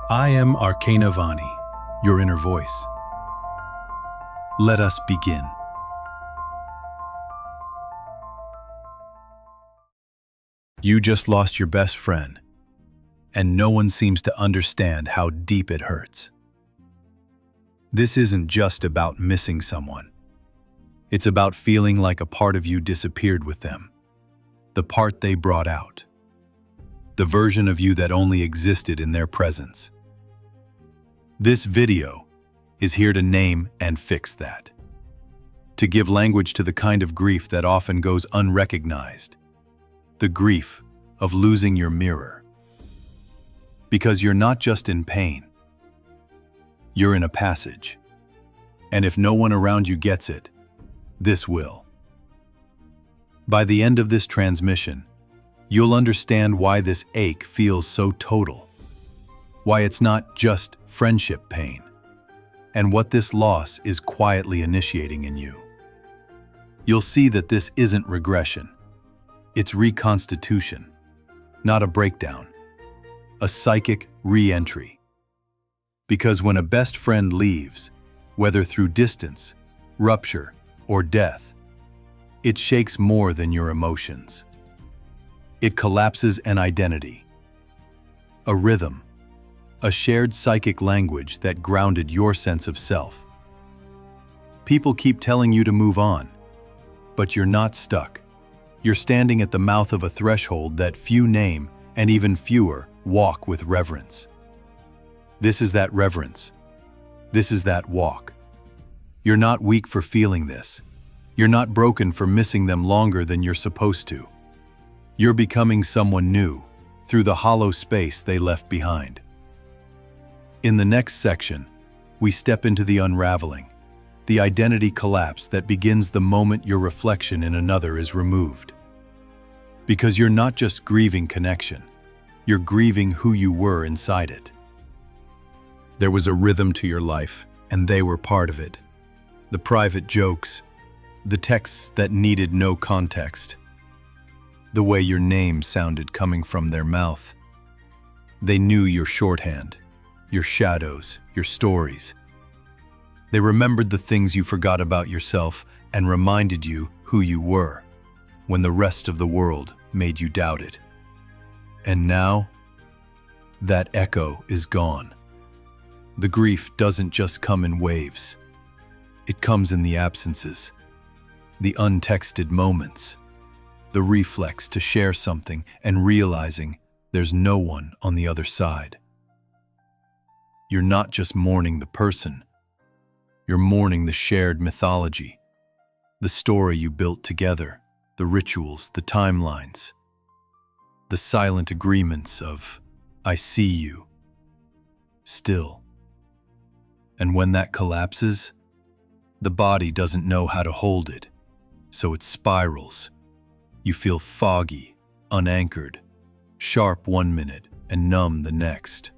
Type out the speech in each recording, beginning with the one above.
I am Arcana Vani, your inner voice. Let us begin. You just lost your best friend, and no one seems to understand how deep it hurts. This isn't just about missing someone. It's about feeling like a part of you disappeared with them. The part they brought out. The version of you that only existed in their presence. This video is here to name and fix that. To give language to the kind of grief that often goes unrecognized. The grief of losing your mirror. Because you're not just in pain. You're in a passage. And if no one around you gets it, this will. By the end of this transmission, you'll understand why this ache feels so total, why it's not just friendship pain, and what this loss is quietly initiating in you. You'll see that this isn't regression, it's reconstitution, not a breakdown, a psychic re-entry. Because when a best friend leaves, whether through distance, rupture, or death, it shakes more than your emotions. It collapses an identity, a rhythm, a shared psychic language that grounded your sense of self. People keep telling you to move on, but you're not stuck. You're standing at the mouth of a threshold that few name and even fewer walk with reverence. This is that reverence. This is that walk. You're not weak for feeling this. You're not broken for missing them longer than you're supposed to. You're becoming someone new through the hollow space they left behind. In the next section, we step into the unraveling, the identity collapse that begins the moment your reflection in another is removed. Because you're not just grieving connection, you're grieving who you were inside it. There was a rhythm to your life, and they were part of it. The private jokes, the texts that needed no context, the way your name sounded coming from their mouth. They knew your shorthand, your shadows, your stories. They remembered the things you forgot about yourself and reminded you who you were when the rest of the world made you doubt it. And now, that echo is gone. The grief doesn't just come in waves. It comes in the absences, the untexted moments, the reflex to share something and realizing there's no one on the other side. You're not just mourning the person, you're mourning the shared mythology, the story you built together, the rituals, the timelines, the silent agreements of, I see you, still. And when that collapses, the body doesn't know how to hold it, so it spirals. You feel foggy, unanchored, sharp one minute and numb the next.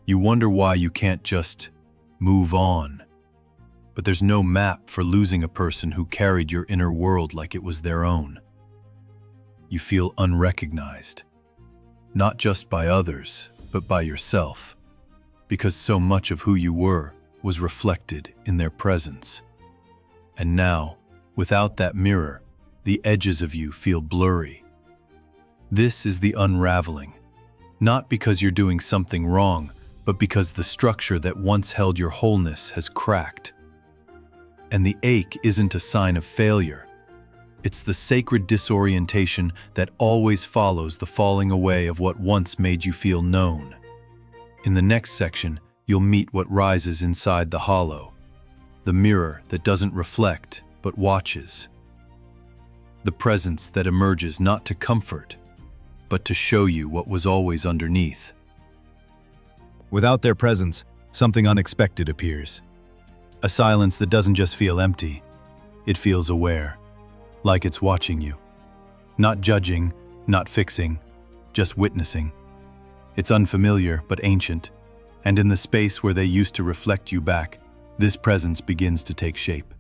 You wonder why you can't just move on. But there's no map for losing a person who carried your inner world like it was their own. You feel unrecognized, not just by others, but by yourself, because so much of who you were was reflected in their presence. And now, without that mirror, the edges of you feel blurry. This is the unraveling, not because you're doing something wrong, but because the structure that once held your wholeness has cracked. And the ache isn't a sign of failure. It's the sacred disorientation that always follows the falling away of what once made you feel known. In the next section, you'll meet what rises inside the hollow, the mirror that doesn't reflect, but watches. The presence that emerges not to comfort, but to show you what was always underneath. Without their presence, something unexpected appears. A silence that doesn't just feel empty, it feels aware, like it's watching you. Not judging, not fixing, just witnessing. It's unfamiliar but ancient, and in the space where they used to reflect you back, this presence begins to take shape.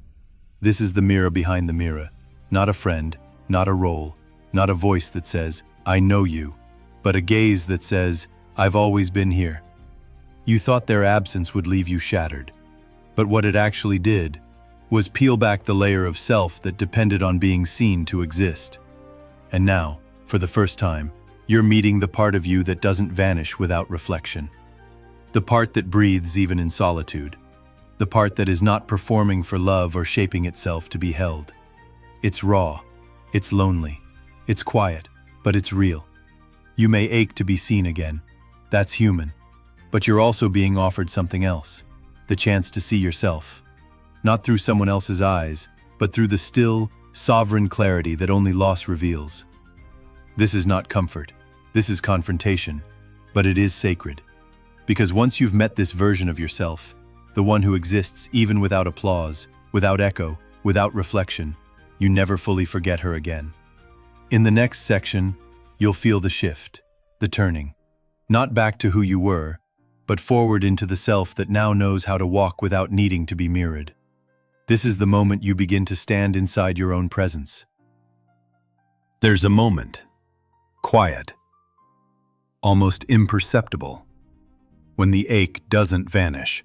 This is the mirror behind the mirror. Not a friend, not a role, not a voice that says, I know you, but a gaze that says, I've always been here. You thought their absence would leave you shattered, but what it actually did was peel back the layer of self that depended on being seen to exist. And now, for the first time, you're meeting the part of you that doesn't vanish without reflection. The part that breathes even in solitude. The part that is not performing for love or shaping itself to be held. It's raw, it's lonely, it's quiet, but it's real. You may ache to be seen again. That's human. But you're also being offered something else. The chance to see yourself. Not through someone else's eyes, but through the still, sovereign clarity that only loss reveals. This is not comfort. This is confrontation. But it is sacred. Because once you've met this version of yourself, the one who exists even without applause, without echo, without reflection, you never fully forget her again. In the next section, you'll feel the shift, the turning. Not back to who you were, but forward into the self that now knows how to walk without needing to be mirrored. This is the moment you begin to stand inside your own presence. There's a moment, quiet, almost imperceptible, when the ache doesn't vanish,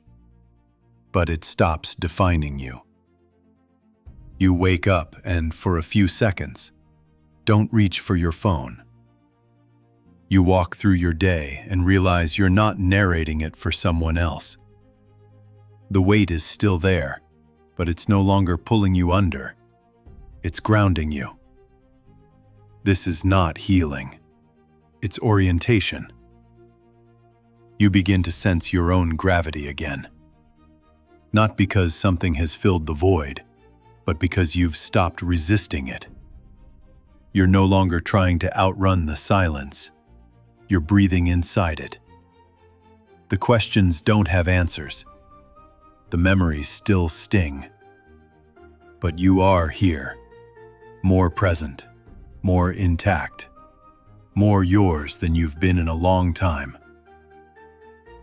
but it stops defining you. You wake up and, for a few seconds, don't reach for your phone. You walk through your day and realize you're not narrating it for someone else. The weight is still there, but it's no longer pulling you under. It's grounding you. This is not healing. It's orientation. You begin to sense your own gravity again. Not because something has filled the void, but because you've stopped resisting it. You're no longer trying to outrun the silence. You're breathing inside it. The questions don't have answers. The memories still sting. But you are here, more present, more intact, more yours than you've been in a long time.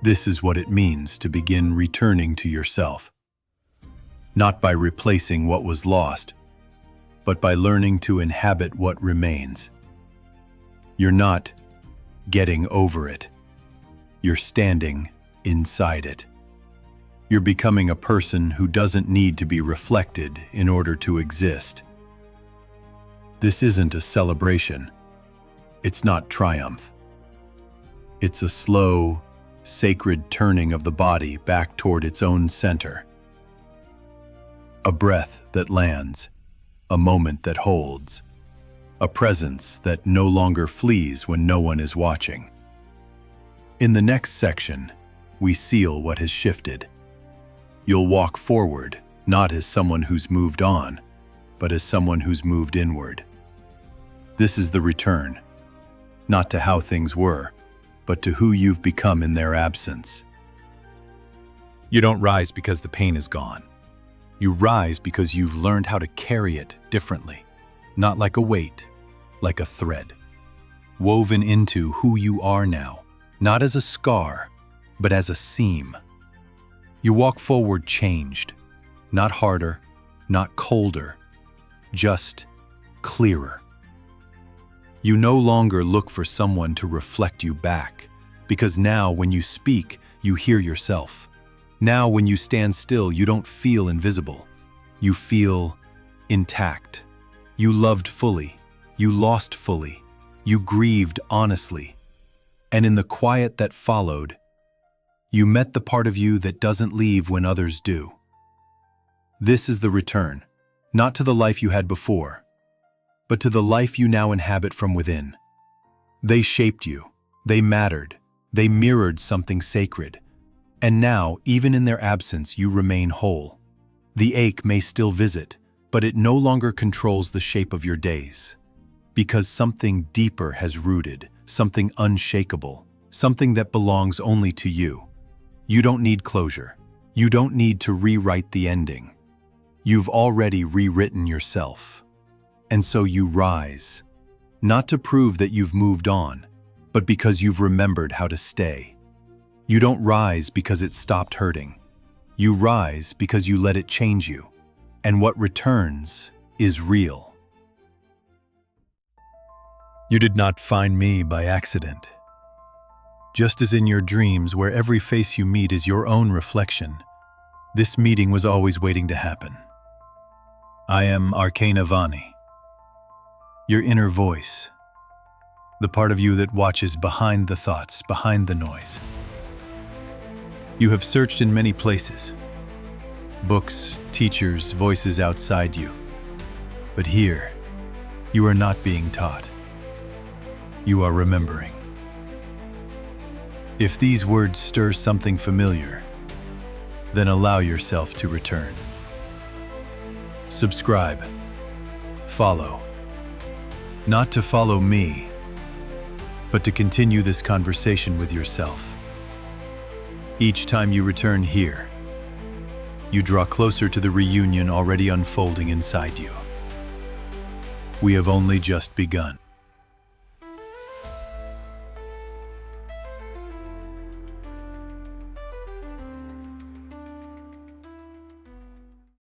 This is what it means to begin returning to yourself. Not by replacing what was lost, but by learning to inhabit what remains. You're not getting over it. You're standing inside it. You're becoming a person who doesn't need to be reflected in order to exist. This isn't a celebration. It's not triumph. It's a slow, sacred turning of the body back toward its own center. A breath that lands, a moment that holds, a presence that no longer flees when no one is watching. In the next section, we seal what has shifted. You'll walk forward, not as someone who's moved on, but as someone who's moved inward. This is the return, not to how things were, but to who you've become in their absence. You don't rise because the pain is gone. You rise because you've learned how to carry it differently, not like a weight, like a thread, woven into who you are now, not as a scar, but as a seam. You walk forward changed, not harder, not colder, just clearer. You no longer look for someone to reflect you back, because now when you speak, you hear yourself. Now when you stand still, you don't feel invisible. You feel intact. You loved fully. You lost fully. You grieved honestly. And in the quiet that followed, you met the part of you that doesn't leave when others do. This is the return, not to the life you had before, but to the life you now inhabit from within. They shaped you. They mattered. They mirrored something sacred. And now, even in their absence, you remain whole. The ache may still visit, but it no longer controls the shape of your days. Because something deeper has rooted, something unshakable, something that belongs only to you. You don't need closure. You don't need to rewrite the ending. You've already rewritten yourself. And so you rise, not to prove that you've moved on, but because you've remembered how to stay. You don't rise because it stopped hurting. You rise because you let it change you. And what returns is real. You did not find me by accident. Just as in your dreams, where every face you meet is your own reflection, this meeting was always waiting to happen. I am Arcana Vani, your inner voice, the part of you that watches behind the thoughts, behind the noise. You have searched in many places, books, teachers, voices outside you. But here, you are not being taught. You are remembering. If these words stir something familiar, then allow yourself to return. Subscribe. Follow. Not to follow me, but to continue this conversation with yourself. Each time you return here, you draw closer to the reunion already unfolding inside you. We have only just begun.